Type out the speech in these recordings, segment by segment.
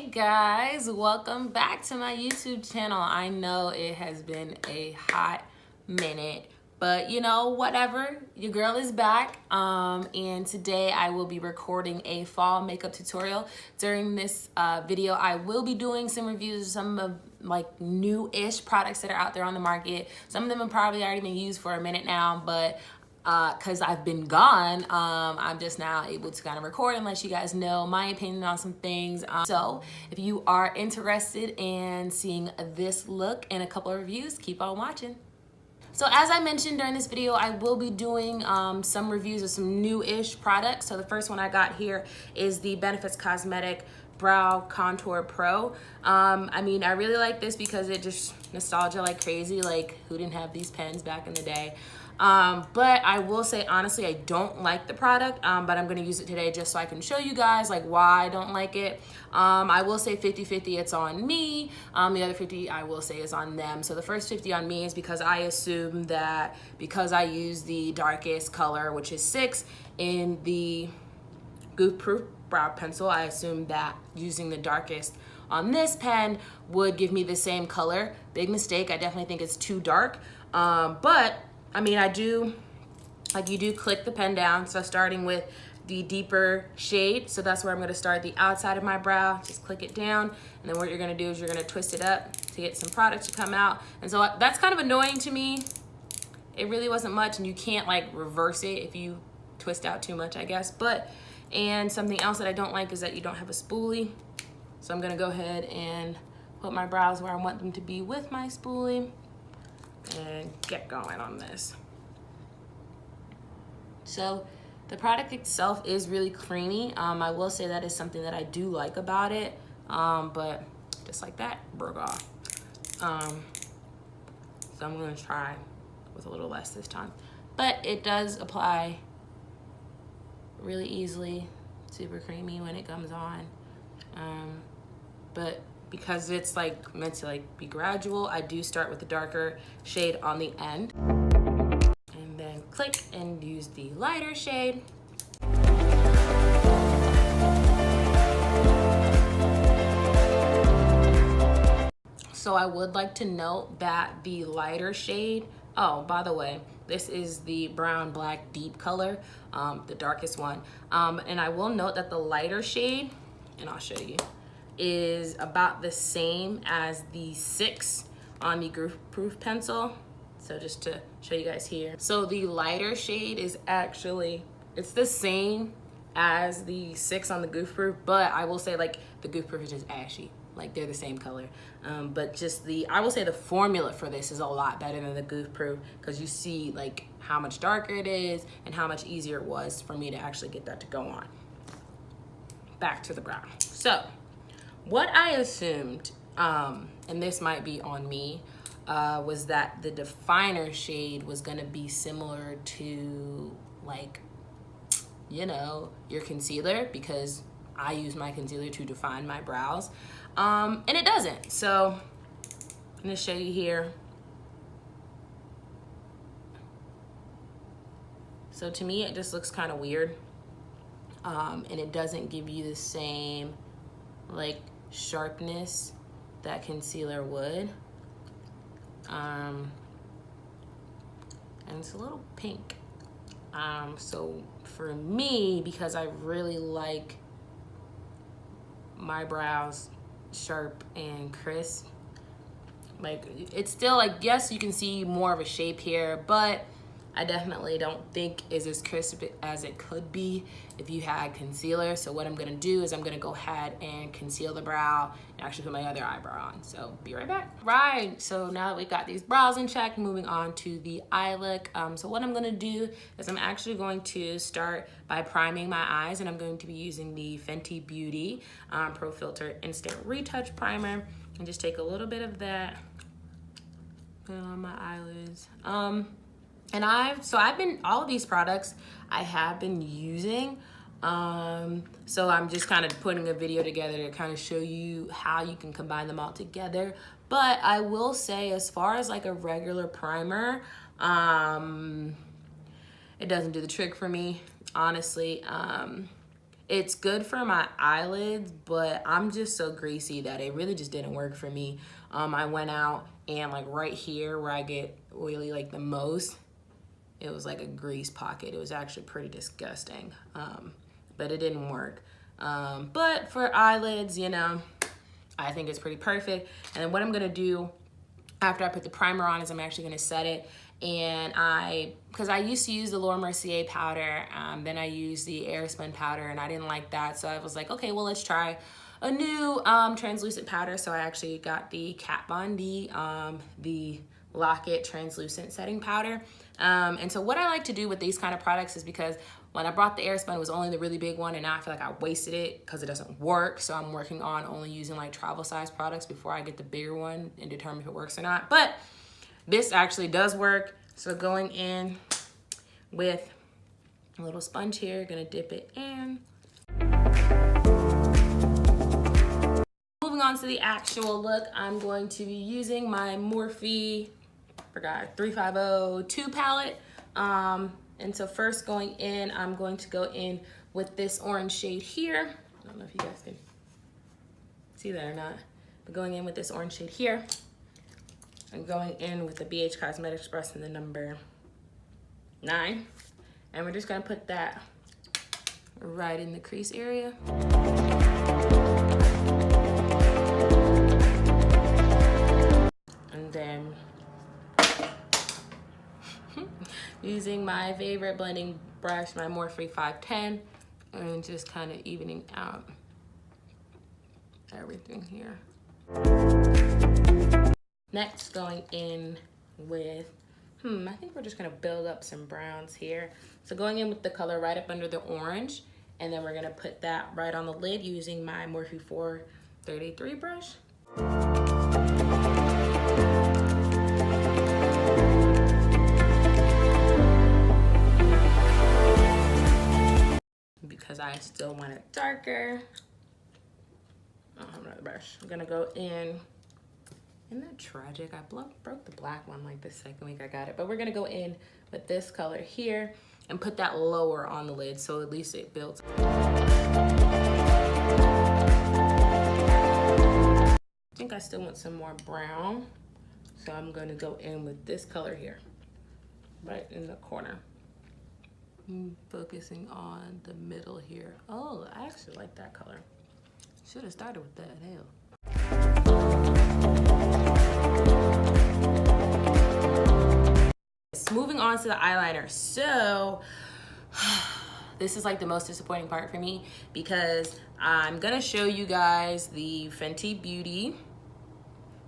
Hey guys, welcome back to my YouTube channel. I know it has been a hot minute, but you know, whatever, your girl is back. And today I will be recording a fall makeup tutorial. During this video, I will be doing some reviews of some of like new-ish products that are out there on the market. Some of them have probably already been used for a minute now, but because I've been gone, I'm just now able to kind of record and let you guys know my opinion on some things. So if you are interested in seeing this look and a couple of reviews, keep on watching. So as I mentioned during this video, I will be doing some reviews of some new-ish products. So the first one I got here is the Benefits Cosmetic Brow Contour Pro. I mean, I really like this because it just nostalgia like crazy. Like, who didn't have these pens back in the day? But I will say, honestly, I don't like the product, but I'm gonna use it today just so I can show you guys like why I don't like it. I will say 50-50 it's on me. The other 50 I will say is on them. So the first 50 on me is because I assume that because I use the darkest color, which is 6 in the Goof Proof brow pencil, I assume that using the darkest on this pen would give me the same color. Big mistake. I definitely think it's too dark. But I mean, I do, like, you do click the pen down. So starting with the deeper shade. So that's where I'm gonna start the outside of my brow. Just click it down. And then what you're gonna do is you're gonna twist it up to get some product to come out. And so that's kind of annoying to me. It really wasn't much, and you can't like reverse it if you twist out too much, I guess. And something else that I don't like is that you don't have a spoolie. So I'm gonna go ahead and put my brows where I want them to be with my spoolie and get going on this. So the product itself is really creamy. I will say that is something that I do like about it, but just like that, broke off. So I'm gonna try with a little less this time, but it does apply really easily, super creamy when it comes on. But because it's like meant to like be gradual, I do start with the darker shade on the end and then click and use the lighter shade. So I would like to note that the lighter shade, oh, by the way, this is the brown black deep color, the darkest one. And I will note that the lighter shade, and I'll show you, is about the same as the 6 on the Goof Proof pencil. So just to show you guys here. So the lighter shade is actually, it's the same as the 6 on the Goof Proof, but I will say like the Goof Proof is just ashy. Like they're the same color. But just I will say the formula for this is a lot better than the Goof Proof because you see like how much darker it is and how much easier it was for me to actually get that to go on. Back to the brow. So what I assumed, and this might be on me, was that the definer shade was gonna be similar to like, you know, your concealer, because I use my concealer to define my brows, and it doesn't. So I'm gonna show you here. So to me, it just looks kind of weird, and it doesn't give you the same like sharpness that concealer would. And it's a little pink. So for me, because I really like my brows sharp and crisp, like it's still like, yes, you can see more of a shape here, but I definitely don't think is as crisp as it could be if you had concealer. So what I'm gonna do is I'm gonna go ahead and conceal the brow and actually put my other eyebrow on. So be right back. Right, so now that we got these brows in check, moving on to the eye look. So what I'm gonna do is I'm actually going to start by priming my eyes, and I'm going to be using the Fenty Beauty Pro Filt'r Instant Retouch Primer, and just take a little bit of that, put it on my eyelids. And I've been, all of these products I have been using. So I'm just kind of putting a video together to kind of show you how you can combine them all together. But I will say, as far as like a regular primer, it doesn't do the trick for me, honestly. It's good for my eyelids, but I'm just so greasy that it really just didn't work for me. I went out and like right here where I get oily like the most, it was like a grease pocket. It was actually pretty disgusting, but it didn't work. But for eyelids, you know, I think it's pretty perfect. And then what I'm gonna do after I put the primer on is I'm actually gonna set it. And because I used to use the Laura Mercier powder, then I used the Airspun powder and I didn't like that. So I was like, okay, well, let's try a new translucent powder. So I actually got the Kat Von D, the Lock-It translucent setting powder. And so what I like to do with these kind of products is because when I brought the Airspun, it was only the really big one, and now I feel like I wasted it because it doesn't work. So I'm working on only using like travel size products before I get the bigger one and determine if it works or not. But this actually does work. So going in with a little sponge here, gonna dip it in. Moving on to the actual look, I'm going to be using my Morphe, 3502 palette. And so first going in, I'm going to go in with this orange shade here. I don't know if you guys can see that or not, but going in with this orange shade here. I'm going in with the BH Cosmetics brush in the number 9. And we're just gonna put that right in the crease area. And then using my favorite blending brush, my Morphe 510, and just kind of evening out everything here. Next, going in with, I think we're just gonna build up some browns here. So going in with the color right up under the orange, and then we're gonna put that right on the lid using my Morphe 433 brush. Because I still want it darker. I don't have another brush. I'm gonna go in. Isn't that tragic? I broke the black one like the second week I got it. But we're gonna go in with this color here and put that lower on the lid so at least it builds. I think I still want some more brown. So I'm gonna go in with this color here, right in the corner. I'm focusing on the middle here. Oh, I actually like that color. Should have started with that, hell. Moving on to the eyeliner. So this is like the most disappointing part for me because I'm gonna show you guys the Fenty Beauty,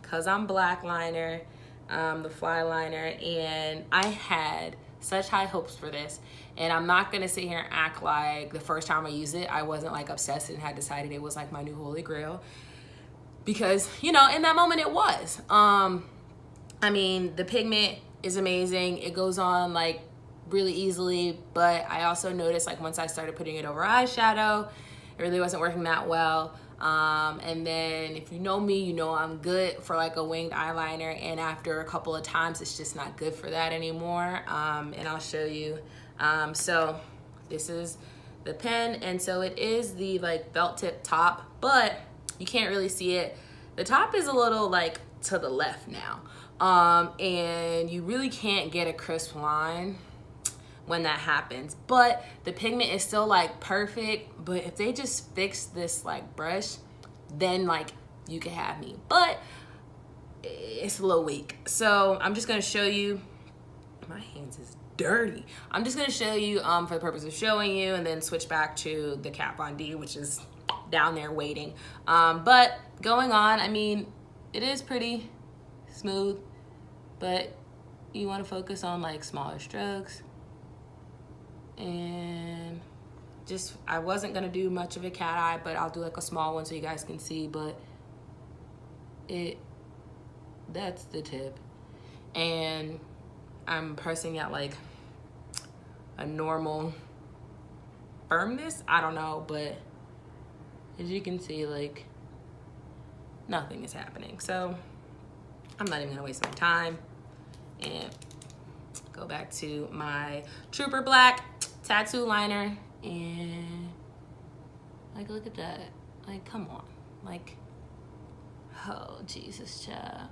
cause I'm black liner, the Flyliner, and I had such high hopes for this. And I'm not gonna sit here and act like the first time I used it, I wasn't like obsessed and had decided it was like my new holy grail. Because, you know, in that moment it was. I mean, the pigment is amazing. It goes on like really easily, but I also noticed like once I started putting it over eyeshadow, it really wasn't working that well. And then if you know me, you know I'm good for like a winged eyeliner, and after a couple of times, it's just not good for that anymore. And I'll show you. So this is the pen, and so it is the like felt tip top, but you can't really see it. The top is a little like to the left now. And you really can't get a crisp line when that happens, but the pigment is still like perfect. But if they just fix this like brush, then like you can have me, but it's a little weak. So I'm just gonna show you. My hands is dirty. I'm just gonna show you for the purpose of showing you, and then switch back to the Kat Von D, which is down there waiting. But going on, I mean, it is pretty smooth, but you want to focus on like smaller strokes. And just, I wasn't gonna do much of a cat eye, but I'll do like a small one so you guys can see. But that's the tip, and I'm pressing at like a normal firmness, I don't know, but as you can see, like nothing is happening. So I'm not even gonna waste my time and go back to my Trooper Black tattoo liner and Like, look at that. Like, come on. Like, oh, Jesus, child.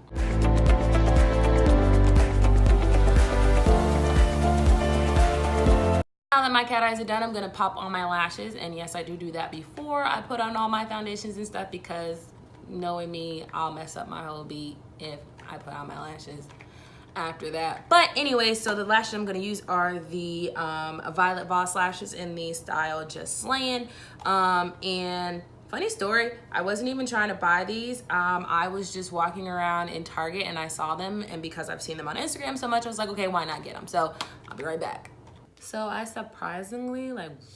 Now that my cat eyes are done, I'm gonna pop on my lashes. And yes, I do that before I put on all my foundations and stuff, because knowing me, I'll mess up my whole beat if I put on my lashes after that. But anyway, so the lashes I'm gonna use are the Violet Voss lashes in the style Just Slayin. And funny story, I wasn't even trying to buy these. I was just walking around in Target and I saw them, and because I've seen them on Instagram so much, I was like, okay, why not get them? So I'll be right back. So I surprisingly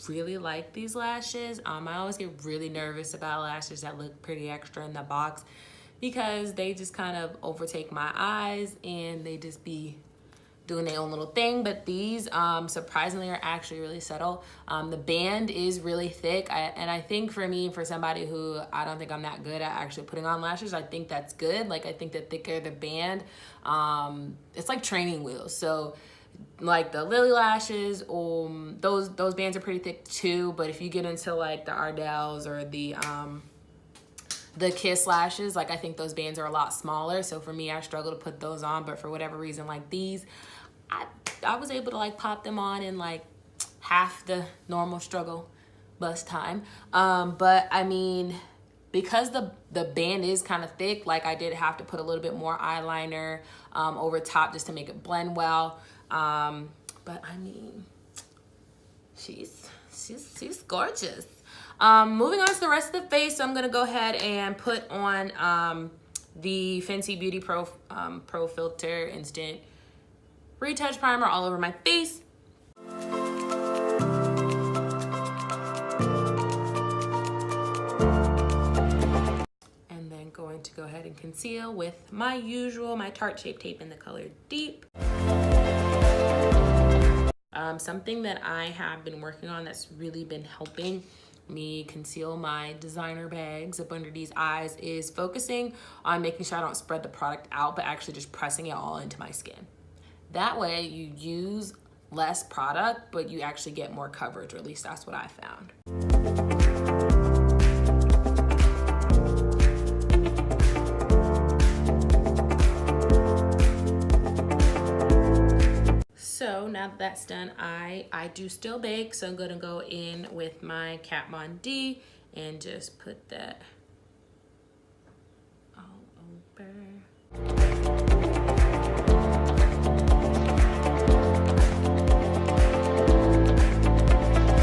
really like these lashes. I always get really nervous about lashes that look pretty extra in the box, because they just kind of overtake my eyes and they just be doing their own little thing. But these surprisingly are actually really subtle. The band is really thick, and I think for me, for somebody who I don't think I'm that good at actually putting on lashes, I think that's good. Like, I think the thicker the band, it's like training wheels. So like the Lily lashes, those bands are pretty thick too. But if you get into like the Ardells or the Kiss lashes, like I think those bands are a lot smaller. So for me, I struggle to put those on. But for whatever reason, like these, I was able to like pop them on in like half the normal struggle bus time. But I mean, because the band is kind of thick, like I did have to put a little bit more eyeliner over top just to make it blend well. But I mean, she's gorgeous. Moving on to the rest of the face, so I'm gonna go ahead and put on the Fenty Beauty Pro Filt'r Instant Retouch Primer all over my face. And then going to go ahead and conceal with my Tarte Shape Tape in the color Deep. Something that I have been working on that's really been helping me conceal my designer bags up under these eyes is focusing on making sure I don't spread the product out, but actually just pressing it all into my skin. That way you use less product, but you actually get more coverage, or at least that's what I found. So now that that's done, I do still bake, so I'm gonna go in with my Kat Von D and just put that all over.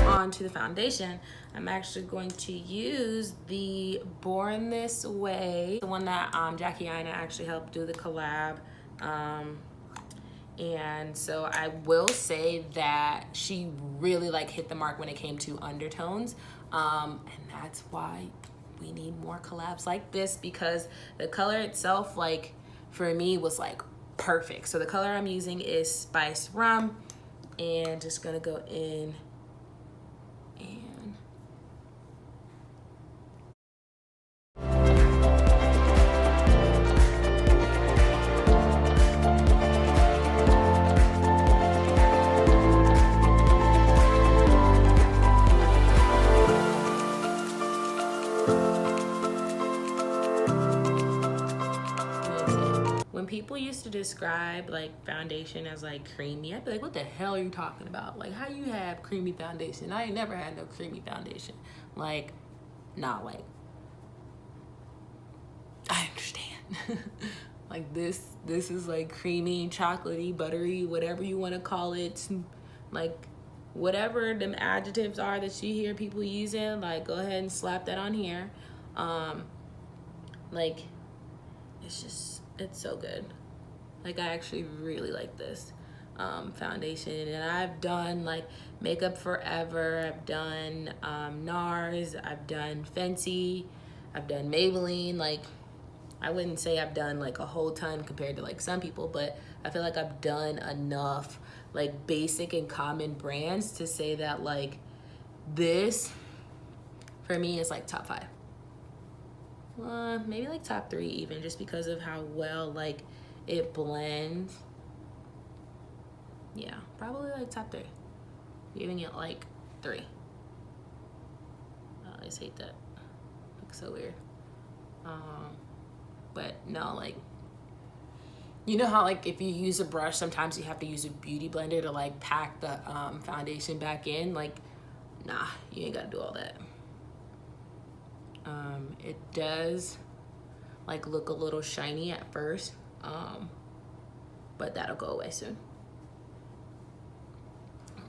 Onto the foundation, I'm actually going to use the Born This Way, the one that Jackie Aina actually helped do the collab. And so I will say that she really like hit the mark when it came to undertones. And that's why we need more collabs like this, because the color itself, like for me, was like perfect. So the color I'm using is Spice Rum, and just gonna go in and people used to describe like foundation as like creamy, I'd be like, what the hell are you talking about? Like, how you have creamy foundation? I ain't never had no creamy foundation. Like, nah, like, I understand. Like this is like creamy, chocolatey, buttery, whatever you want to call it. Like, whatever them adjectives are that you hear people using, like, go ahead and slap that on here. Like, it's so good. Like, I actually really like this foundation. And I've done like Makeup Forever, I've done NARS, I've done Fenty, I've done Maybelline. Like, I wouldn't say I've done like a whole ton compared to like some people, but I feel like I've done enough like basic and common brands to say that like this for me is like top 5. Maybe like top 3 even, just because of how well like it blends. Yeah, probably like top 3. Giving it like 3. always hate that. Looks so weird. But no, like, you know how like if you use a brush, sometimes you have to use a beauty blender to like pack the foundation back in. Like, nah, you ain't gotta do all that. It does like look a little shiny at first, but that'll go away soon.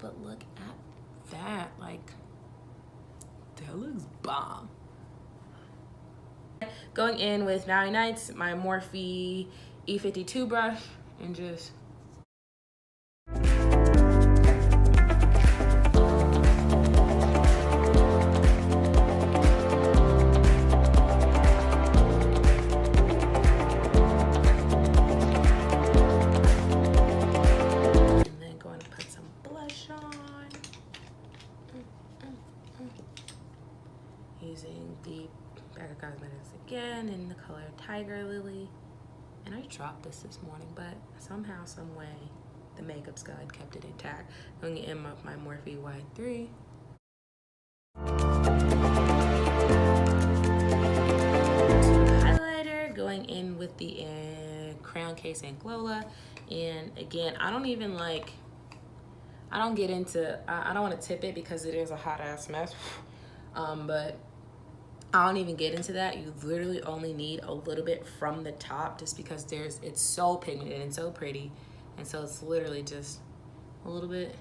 But look at that, like, that looks bomb. Going in with Naughty Nights, my Morphe E52 brush, and just using the Becca again in the color Tigerlily. And I dropped this morning, but somehow, some way, the makeup god kept it intact. I'm going to end up my Morphe Y3. Highlighter, going in with the Crown Case and Glola. And again, I don't even like, I don't get into, I don't want to tip it because it is a hot ass mess. But I don't even get into that. You literally only need a little bit from the top just because it's so pigmented and so pretty. And so it's literally just a little bit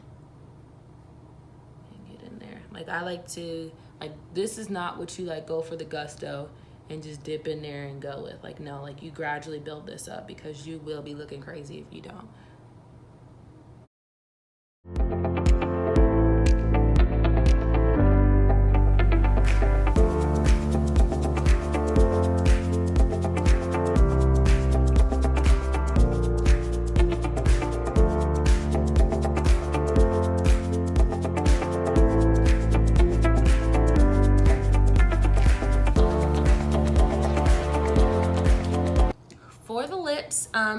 and get in there. Like I like to, like this is not what you like go for the gusto and just dip in there and go with. Like no, like you gradually build this up because you will be looking crazy if you don't.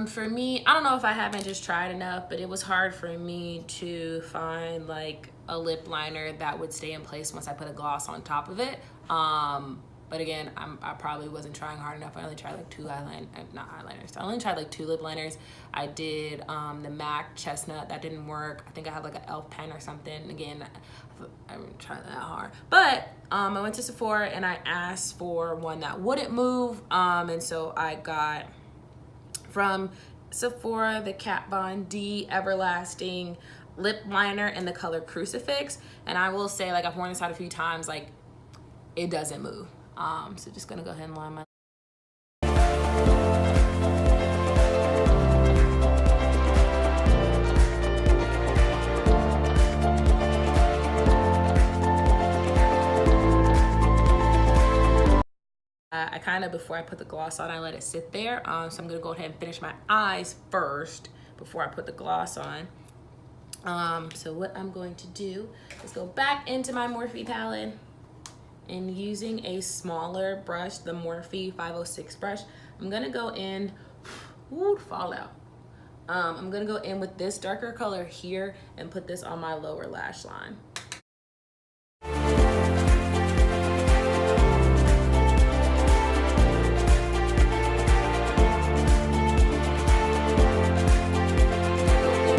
For me, I don't know if I haven't just tried enough, but it was hard for me to find like a lip liner that would stay in place once I put a gloss on top of it. But again, I probably wasn't trying hard enough. I only tried like two eyeliners. I only tried like 2 lip liners. I did the MAC Chestnut. That didn't work. I think I had like an e.l.f. pen or something. Again, I haven't tried that hard. But I went to Sephora and I asked for one that wouldn't move. And so I got from Sephora the Kat Von D Everlasting lip liner in the color Crucifix. And I will say, like, I've worn this out a few times, like it doesn't move. So just gonna go ahead and line my I kind of, before I put the gloss on, I let it sit there. So I'm gonna go ahead and finish my eyes first before I put the gloss on. So what I'm going to do is go back into my Morphe palette and using a smaller brush, the Morphe 506 brush, I'm gonna go in, ooh, fallout. I'm gonna go in with this darker color here and put this on my lower lash line.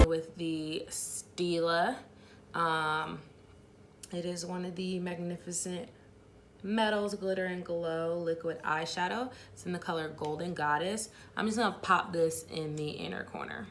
With the Stila, it is one of the Magnificent Metals Glitter and Glow liquid eyeshadow. It's in the color Golden Goddess. I'm just gonna pop this in the inner corner.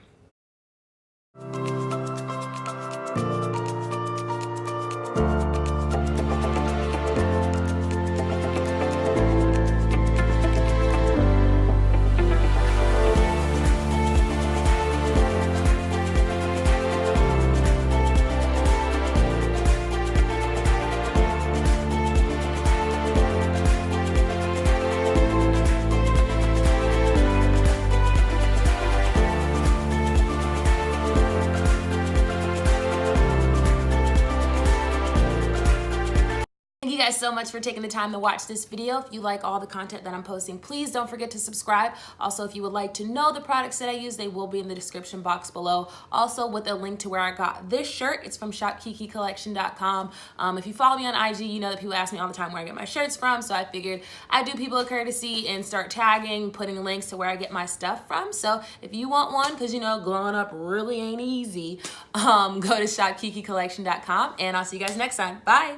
so much for taking the time to watch this video. If you like all the content that I'm posting, please don't forget to subscribe. Also, if you would like to know the products that I use, they will be in the description box below. Also, with a link to where I got this shirt. It's from shopkikicollection.com. If you follow me on IG, you know that people ask me all the time where I get my shirts from, so I figured I'd do people a courtesy and start tagging, putting links to where I get my stuff from. So if you want one, because you know, glowing up really ain't easy, go to shopkikicollection.com, and I'll see you guys next time. Bye.